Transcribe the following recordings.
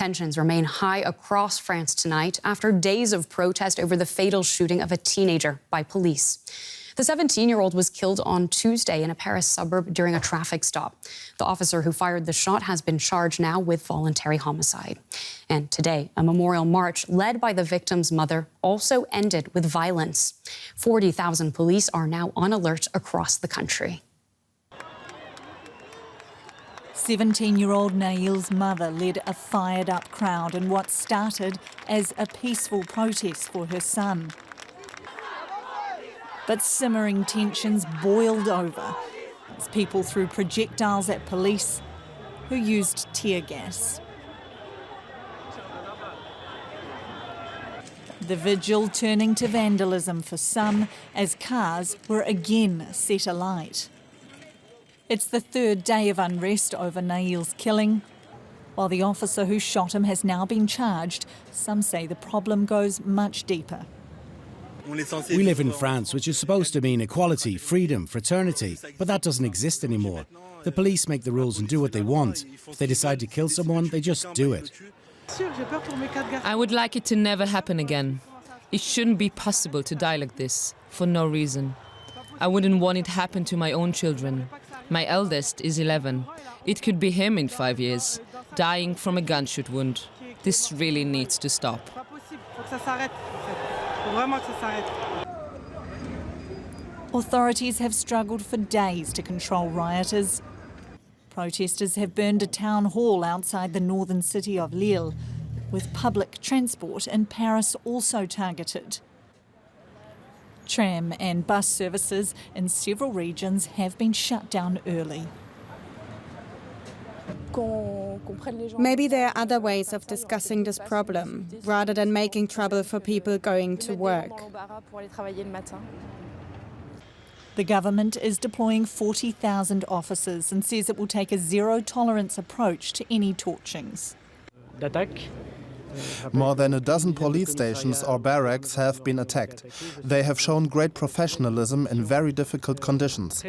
Tensions remain high across France tonight after days of protest over the fatal shooting of a teenager by police. The 17-year-old was killed on Tuesday in a Paris suburb during a traffic stop. The officer who fired the shot has been charged now with voluntary homicide. And today, a memorial march led by the victim's mother also ended with violence. 40,000 police are now on alert across the country. 17-year-old Nail's mother led a fired-up crowd in what started as a peaceful protest for her son. But simmering tensions boiled over as people threw projectiles at police who used tear gas. The vigil turning to vandalism for some as cars were again set alight. It's the third day of unrest over Nail's killing. While the officer who shot him has now been charged, some say the problem goes much deeper. We live in France, which is supposed to mean equality, freedom, fraternity, but that doesn't exist anymore. The police make the rules and do what they want. If they decide to kill someone, they just do it. I would like it to never happen again. It shouldn't be possible to die like this, for no reason. I wouldn't want it happen to my own children. My eldest is 11. It could be him in 5 years, dying from a gunshot wound. This really needs to stop. Authorities have struggled for days to control rioters. Protesters have burned a town hall outside the northern city of Lille, with public transport in Paris also targeted. Tram and bus services in several regions have been shut down early. Maybe there are other ways of discussing this problem, rather than making trouble for people going to work. The government is deploying 40,000 officers and says it will take a zero-tolerance approach to any torchings. More than a dozen police stations or barracks have been attacked. They have shown great professionalism in very difficult conditions.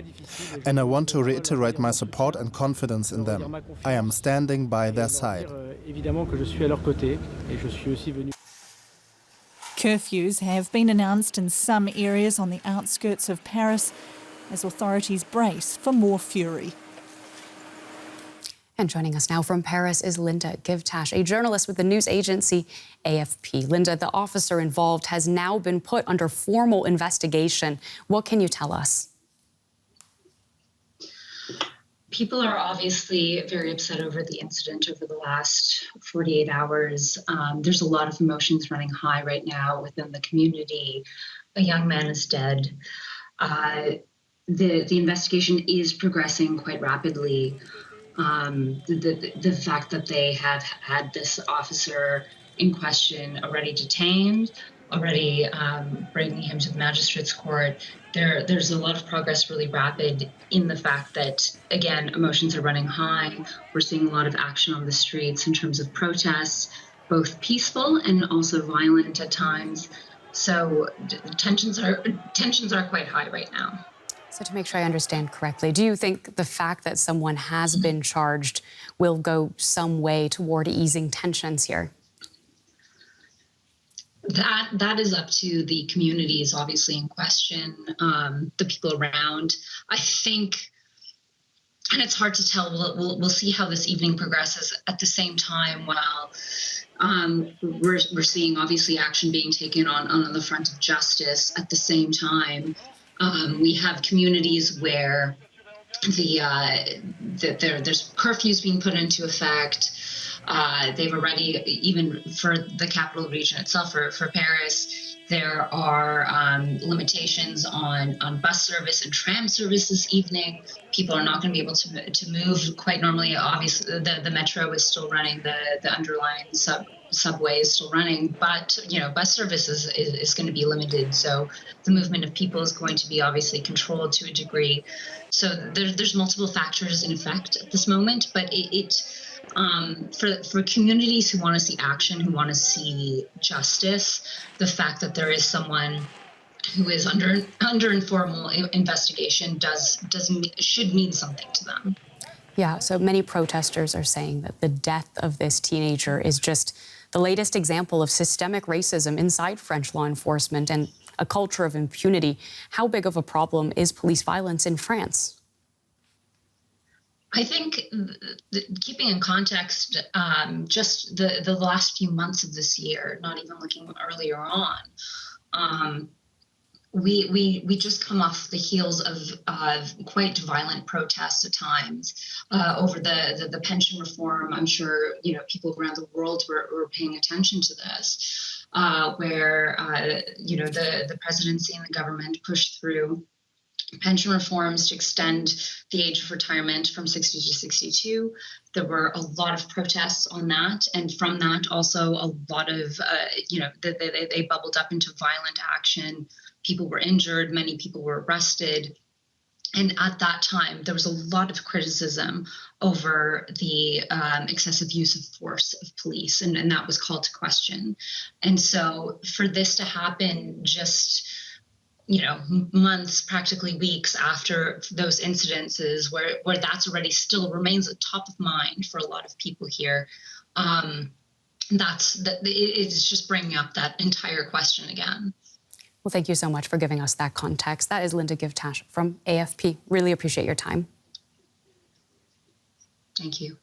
And I want to reiterate my support and confidence in them. I am standing by their side. Curfews have been announced in some areas on the outskirts of Paris as authorities brace for more fury. And joining us now from Paris is Linda Givtash, a journalist with the news agency AFP. Linda, the officer involved has now been put under formal investigation. What can you tell us? People are obviously very upset over the incident over the last 48 hours. There's a lot of emotions running high right now within the community. A young man is dead. The investigation is progressing quite rapidly. The fact that they have had this officer in question already detained, already bringing him to the magistrate's court, there's a lot of progress, really rapid, in the fact that, again, emotions are running high. We're seeing a lot of action on the streets in terms of protests, both peaceful and also violent at times. So tensions are quite high right now. So to make sure I understand correctly, do you think the fact that someone has been charged will go some way toward easing tensions here? That is up to the communities, obviously, in question, the people around. I think, and it's hard to tell, we'll see how this evening progresses. At the same time, while we're seeing, obviously, action being taken on the front of justice, at the same time, we have communities where there's curfews being put into effect. They've already, even for the capital region itself, for Paris, there are limitations on bus service and tram service this evening. People are not going to be able to move quite normally. Obviously, the metro is still running, the underlying subway is still running, but bus service is going to be limited. So the movement of people is going to be obviously controlled to a degree. So there's multiple factors in effect at this moment, but for communities who want to see action, who want to see justice, the fact that there is someone who is under informal investigation should mean something to them. Yeah, so many protesters are saying that the death of this teenager is just the latest example of systemic racism inside French law enforcement and a culture of impunity. How big of a problem is police violence in France? I think keeping in context just the last few months of this year, not even looking earlier on, we just come off the heels of quite violent protests at times over the pension reform. I'm sure people around the world were paying attention to this, where the presidency and the government pushed through pension reforms to extend the age of retirement from 60 to 62. There were a lot of protests on that, and from that also a lot of they bubbled up into violent action. People were injured, many people were arrested. And at that time, there was a lot of criticism over the excessive use of force of police, and that was called to question. And so for this to happen just months, practically weeks after those incidences where that's already still remains at top of mind for a lot of people here, it's just bringing up that entire question again. Well, thank you so much for giving us that context. That is Linda Givtash from AFP. Really appreciate your time. Thank you.